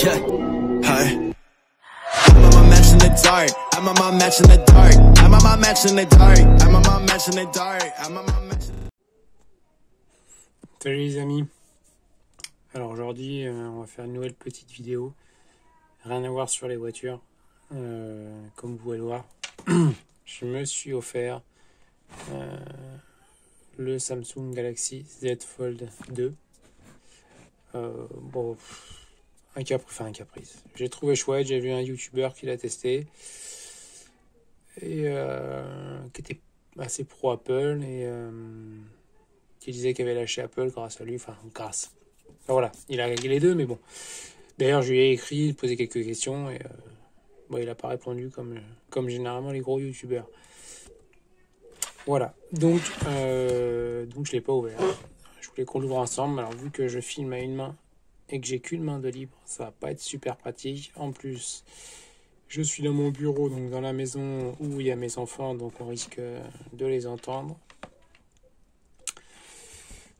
Yeah, hi. I'm on my match in the dark. I'm on my match in the dark. I'm on my match in the dark. I'm on my match in the dark. I'm on my match. Salut les amis. Alors aujourd'hui, on va faire une nouvelle petite vidéo. Rien à voir sur les voitures. Comme vous pouvez le voir, je me suis offert le Samsung Galaxy Z Fold 2. Bon, un caprice. J'ai trouvé chouette, j'ai vu un YouTuber qui l'a testé et qui était assez pro Apple et qui disait qu'il avait lâché Apple grâce à lui, enfin voilà, il a gagné les deux, mais bon. D'ailleurs, je lui ai écrit, posé quelques questions et bon, il n'a pas répondu comme généralement les gros YouTubers. Voilà, donc je l'ai pas ouvert. Je voulais qu'on l'ouvre ensemble. Alors vu que je filme à une main et que j'ai qu'une main de libre, ça va pas être super pratique. En plus, je suis dans mon bureau, donc dans la maison où il y a mes enfants, donc on risque de les entendre.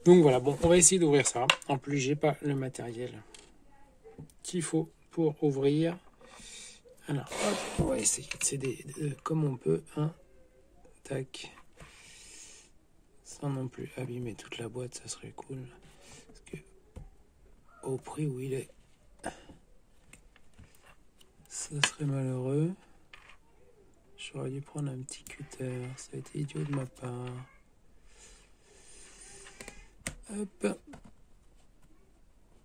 Donc voilà, bon, on va essayer d'ouvrir ça. En plus, j'ai pas le matériel qu'il faut pour ouvrir. Alors, hop, on va essayer d'accéder comme on peut. Hein. Tac. Sans non plus abîmer toute la boîte, ça serait cool. Parce que au prix où il est, ça serait malheureux. J'aurais dû prendre un petit cutter, ça a été idiot de ma part. Hop.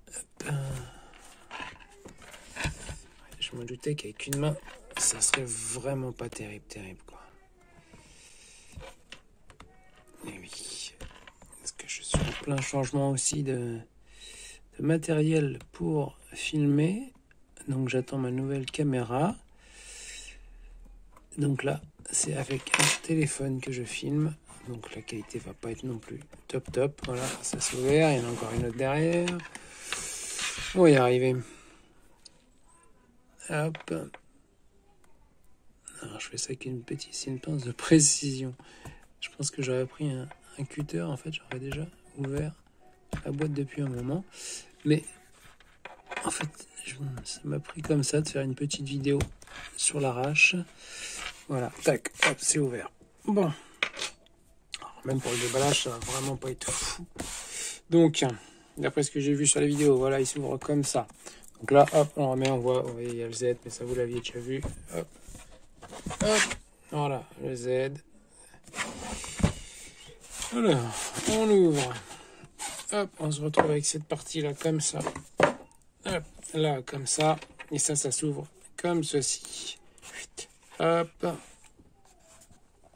Hop. Je me doutais qu'avec une main, ça serait vraiment pas terrible quoi. Et oui, parce que je suis en plein changement aussi de matériel pour filmer. Donc j'attends ma nouvelle caméra. Donc là, c'est avec un téléphone que je filme. Donc la qualité va pas être non plus top. Voilà, ça s'est ouvert. Il y en a encore une autre derrière. On va y arriver. Hop. Alors je fais ça avec c'est une pince de précision. Je pense que j'aurais pris un cutter. En fait, j'aurais déjà ouvert la boîte depuis un moment. Mais en fait, ça m'a pris comme ça de faire une petite vidéo sur l'arrache. Voilà, tac, hop, c'est ouvert. Bon. Alors, même pour le déballage, ça va vraiment pas être fou. Donc, d'après ce que j'ai vu sur la vidéo, voilà, il s'ouvre comme ça. Donc là, hop, on remet, on voit, il y a le Z, mais ça vous l'aviez déjà vu. Hop, hop, voilà, le Z. Alors, on l'ouvre. Hop, on se retrouve avec cette partie-là comme ça. Hop, là, comme ça. Et ça s'ouvre comme ceci. Hop.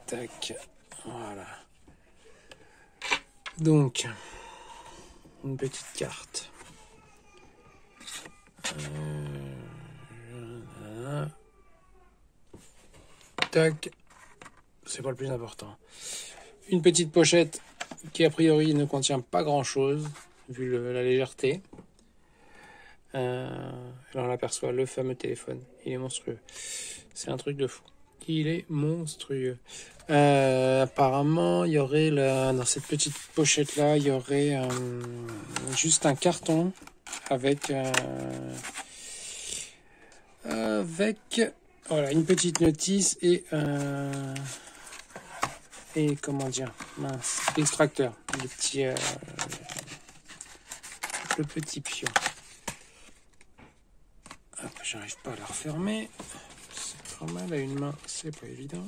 Tac. Voilà. Donc, une petite carte. Tac. C'est pas le plus important. Une petite pochette qui a priori ne contient pas grand chose vu la légèreté. Là on aperçoit le fameux téléphone. Il est monstrueux. C'est un truc de fou. Il est monstrueux. Apparemment, il y aurait dans cette petite pochette là, il y aurait juste un carton avec voilà une petite notice et comment dire, mince, l'extracteur, le petit pion. Hop, j'arrive pas à la refermer. C'est pas mal à une main, c'est pas évident.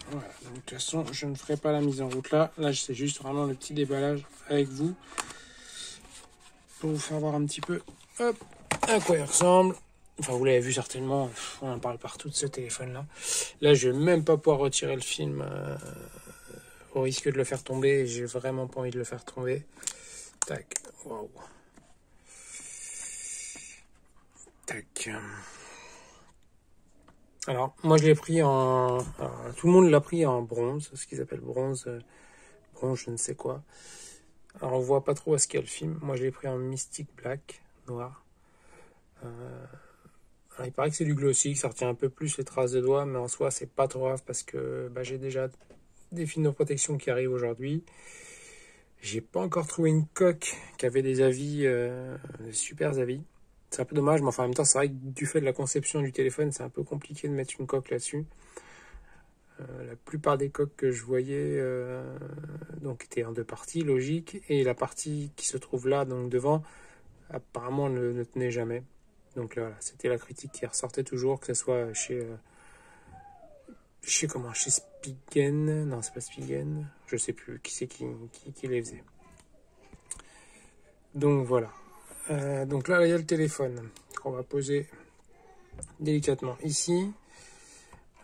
Voilà, donc de toute façon, je ne ferai pas la mise en route là. Là, c'est juste vraiment le petit déballage avec vous pour vous faire voir un petit peu, hop, à quoi il ressemble. Enfin, vous l'avez vu certainement, on en parle partout de ce téléphone-là. Là, je vais même pas pouvoir retirer le film au risque de le faire tomber. J'ai vraiment pas envie de le faire tomber. Tac, waouh. Tac. Alors, moi, je l'ai pris en... Alors, tout le monde l'a pris en bronze, ce qu'ils appellent bronze je ne sais quoi. Alors, on voit pas trop à ce qu'il y a le film. Moi, je l'ai pris en Mystic Black, noir. Alors, il paraît que c'est du glossy, que ça retient un peu plus les traces de doigts, mais en soi, c'est pas trop grave parce que j'ai déjà des films de protection qui arrivent aujourd'hui. J'ai pas encore trouvé une coque qui avait des avis, des super avis. C'est un peu dommage, mais enfin, en même temps, c'est vrai que du fait de la conception du téléphone, c'est un peu compliqué de mettre une coque là-dessus. La plupart des coques que je voyais donc étaient en deux parties, logique, et la partie qui se trouve là, donc devant, apparemment ne tenait jamais. Donc là, voilà, c'était la critique qui ressortait toujours, que ce soit chez Spigen, non c'est pas Spigen, je sais plus qui c'est qui les faisait. Donc voilà. Donc là, il y a le téléphone qu'on va poser délicatement ici.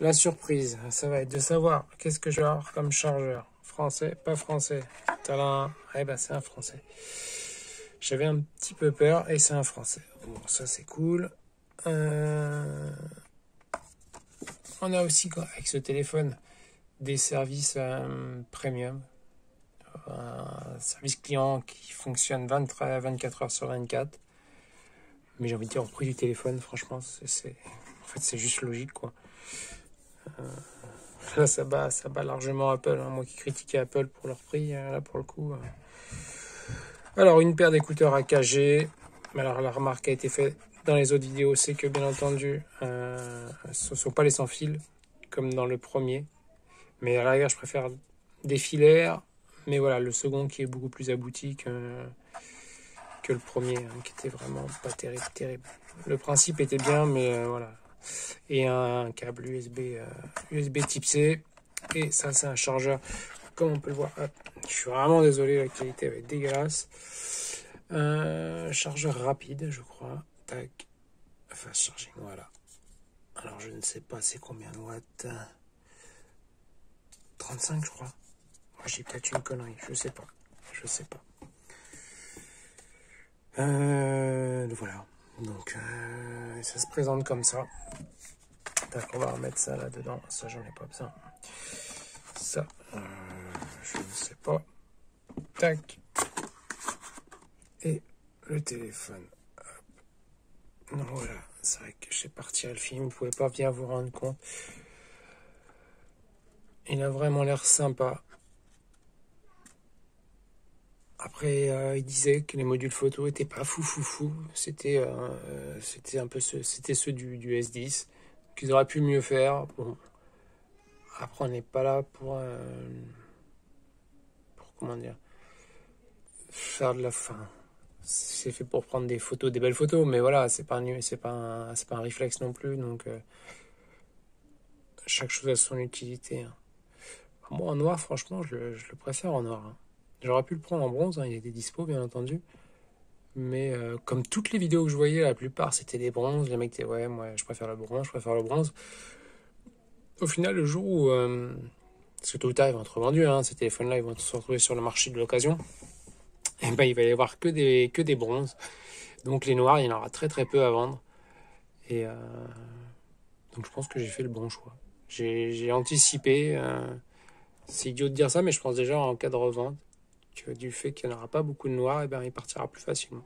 La surprise, ça va être de savoir qu'est-ce que je vais avoir comme chargeur. Français, pas français. Tadam. Eh ben c'est un français. J'avais un petit peu peur et c'est un français. Bon, ça c'est cool. On a aussi avec ce téléphone des services premium. Un service client qui fonctionne 24 heures sur 24. Mais j'ai envie de dire, au prix du téléphone, franchement, en fait, c'est juste logique, quoi. Là, ça bat largement Apple. Hein. Moi qui critiquais Apple pour leur prix, là, pour le coup. Alors, une paire d'écouteurs AKG. Alors, la remarque a été faite dans les autres vidéos, c'est que, bien entendu, ce ne sont pas les sans fil, comme dans le premier. Mais à l'arrière, je préfère des filaires. Mais voilà, le second qui est beaucoup plus abouti que le premier, hein, qui était vraiment pas terrible. Le principe était bien, mais voilà. Et un câble USB type C. Et ça, c'est un chargeur. Comme on peut le voir, hop, je suis vraiment désolé, la qualité va être dégueulasse. Un chargeur rapide, je crois. Tac. Fast charging, voilà. Alors, je ne sais pas c'est combien de watts. 35, je crois. Moi, j'ai peut-être une connerie, je sais pas. Voilà. Donc, ça se présente comme ça. Tac, on va remettre ça là-dedans. Ça, j'en ai pas besoin. Ça, je ne sais pas. Tac. Et le téléphone. Hop. Non, voilà. C'est vrai que j'ai parti le film. Vous ne pouvez pas bien vous rendre compte. Il a vraiment l'air sympa. Après, il disait que les modules photo étaient pas fou. C'était un peu ceux du S10 qu'ils auraient pu mieux faire. Bon, après on n'est pas là pour comment dire, faire de la fin. C'est fait pour prendre des photos, des belles photos, mais voilà, c'est pas un réflexe non plus. Donc chaque chose a son utilité. Hein. Moi en noir, franchement, je le préfère en noir. Hein. J'aurais pu le prendre en bronze, hein, il était dispo bien entendu. Mais comme toutes les vidéos que je voyais, la plupart c'était des bronzes. Les mecs disaient ouais, moi je préfère le bronze. Au final, le jour où parce que tôt ou tard ils vont être revendus, hein, ces téléphones-là, ils vont se retrouver sur le marché de l'occasion. Et ben il va y avoir que des bronzes. Donc les noirs, il y en aura très peu à vendre. Et donc je pense que j'ai fait le bon choix. J'ai anticipé. C'est idiot de dire ça, mais je pense déjà en cas de revente que du fait qu'il n'y en aura pas beaucoup de noirs, et ben il partira plus facilement.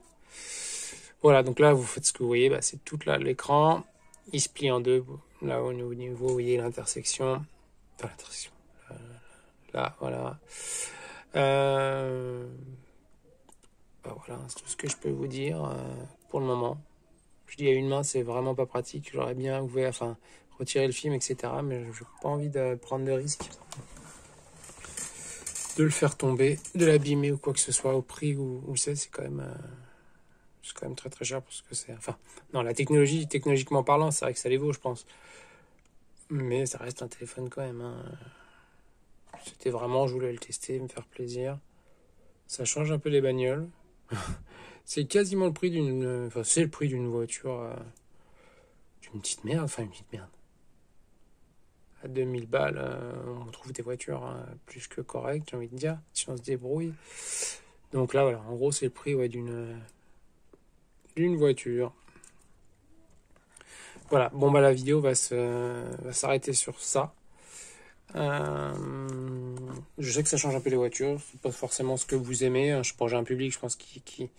Voilà, donc là vous faites ce que vous voyez, bah, c'est tout là l'écran. Il se plie en deux. Là au niveau, vous voyez l'intersection. Enfin l'intersection. Là, voilà. Bah, voilà, c'est tout ce que je peux vous dire pour le moment. Je dis à une main, c'est vraiment pas pratique. J'aurais bien retirer le film, etc. Mais je n'ai pas envie de prendre de risques. De le faire tomber, de l'abîmer ou quoi que ce soit au prix où c'est quand même très cher pour ce que c'est. Enfin, non, la technologie, technologiquement parlant, c'est vrai que ça les vaut, je pense. Mais ça reste un téléphone quand même. Hein. C'était vraiment, je voulais le tester, me faire plaisir. Ça change un peu les bagnoles. C'est quasiment le prix d'une... Enfin, c'est le prix d'une voiture... d'une petite merde. Enfin, une petite merde. À 2000 balles, on trouve des voitures plus que correctes, j'ai envie de dire, si on se débrouille. Donc là, voilà, en gros, c'est le prix d'une voiture. Voilà, bon, bah la vidéo va s'arrêter sur ça. Je sais que ça change un peu les voitures, c'est pas forcément ce que vous aimez. Hein. J'ai un public, je pense, qui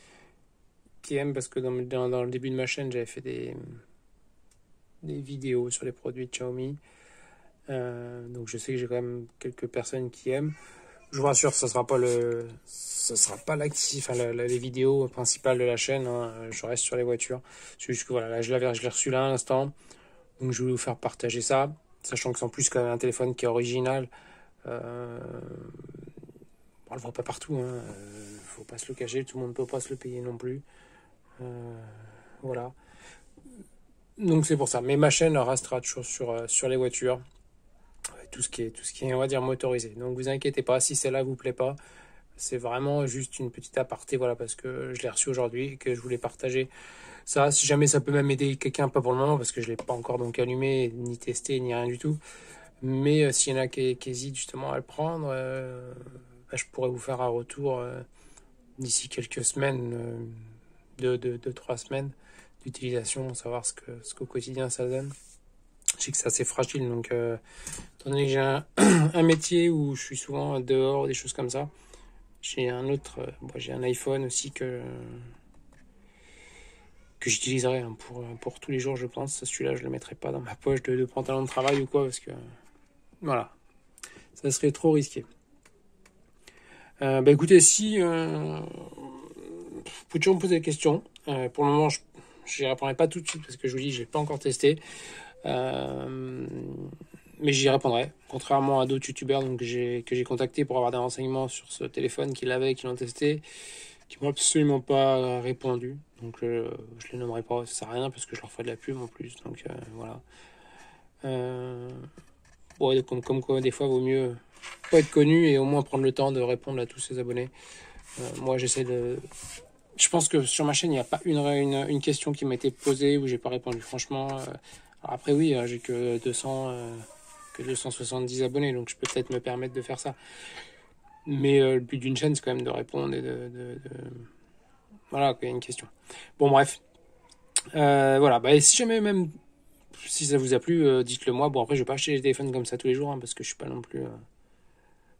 aime, parce que dans le début de ma chaîne, j'avais fait des vidéos sur les produits de Xiaomi. Donc je sais que j'ai quand même quelques personnes qui aiment. Je vous rassure, ce sera pas l'actif, enfin, les vidéos principales de la chaîne, hein. Je reste sur les voitures. C'est juste que voilà, là, je l'ai reçu là à l'instant. Donc, je voulais vous faire partager ça. Sachant que c'est en plus quand même un téléphone qui est original. On le voit pas partout, hein. Faut pas se le cacher, tout le monde peut pas se le payer non plus. Voilà. Donc c'est pour ça. Mais ma chaîne restera toujours sur les voitures. Tout ce qui est, on va dire, motorisé. Donc vous inquiétez pas, si celle-là vous plaît pas, c'est vraiment juste une petite aparté, voilà, parce que je l'ai reçu aujourd'hui et que je voulais partager ça. Si jamais ça peut même aider quelqu'un, pas pour le moment, parce que je l'ai pas encore donc allumé, ni testé, ni rien du tout. Mais s'il y en a qui hésitent justement à le prendre, je pourrais vous faire un retour d'ici quelques semaines, 2-3 semaines d'utilisation, savoir ce qu'au quotidien ça donne. Je sais que c'est assez fragile, donc étant donné que j'ai un métier où je suis souvent dehors, des choses comme ça, j'ai j'ai un iPhone aussi que j'utiliserai, hein, pour tous les jours, je pense. Celui-là, je le mettrai pas dans ma poche de pantalon de travail ou quoi, parce que voilà, ça serait trop risqué. Écoutez, si vous pouvez toujours me poser des questions. Pour le moment, je n'y répondrai pas tout de suite parce que je vous dis, j'ai pas encore testé. Mais j'y répondrai, contrairement à d'autres youtubeurs que j'ai contactés pour avoir des renseignements sur ce téléphone qui l'ont testé, qui m'ont absolument pas répondu. Donc je les nommerai pas, ça sert à rien parce que je leur ferai de la pub en plus. Donc voilà. Ouais, comme quoi des fois vaut mieux pas être connu et au moins prendre le temps de répondre à tous ses abonnés. Moi j'essaie de... Je pense que sur ma chaîne il n'y a pas une question qui m'a été posée où j'ai pas répondu, franchement. Alors après oui, j'ai que 270 abonnés, donc je peux peut-être me permettre de faire ça. Mais le but d'une chaîne, c'est quand même de répondre et voilà, qu'il y a une question. Bon, bref. Voilà, et si jamais même, si ça vous a plu, dites-le moi. Bon, après, je vais pas acheter des téléphones comme ça tous les jours, hein, parce que je suis pas non plus...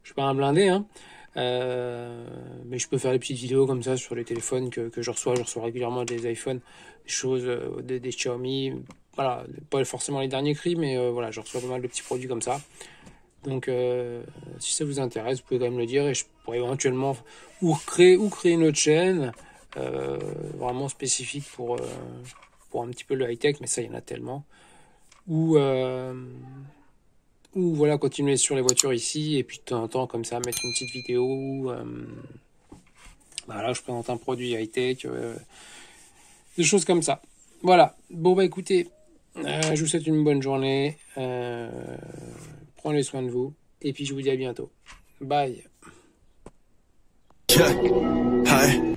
je suis pas un blindé, hein. Mais je peux faire des petites vidéos comme ça sur les téléphones que je reçois. Je reçois régulièrement des iPhones, des choses, des Xiaomi... Voilà, pas forcément les derniers cris, mais voilà, je reçois pas mal de petits produits comme ça. Donc, si ça vous intéresse, vous pouvez quand même le dire et je pourrais éventuellement ou créer une autre chaîne vraiment spécifique pour un petit peu le high-tech, mais ça, il y en a tellement. Ou voilà, continuer sur les voitures ici et puis de temps en temps, comme ça, mettre une petite vidéo. Voilà, je présente un produit high-tech, des choses comme ça. Voilà, bon écoutez, je vous souhaite une bonne journée, prenez soin de vous, et puis je vous dis à bientôt. Bye. Check. Hi.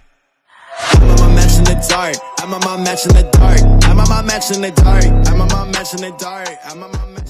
I'm on my match in the dark. I'm on my match in the dark. I'm on my match in the dark. I'm on my match in the dark. I'm on my match.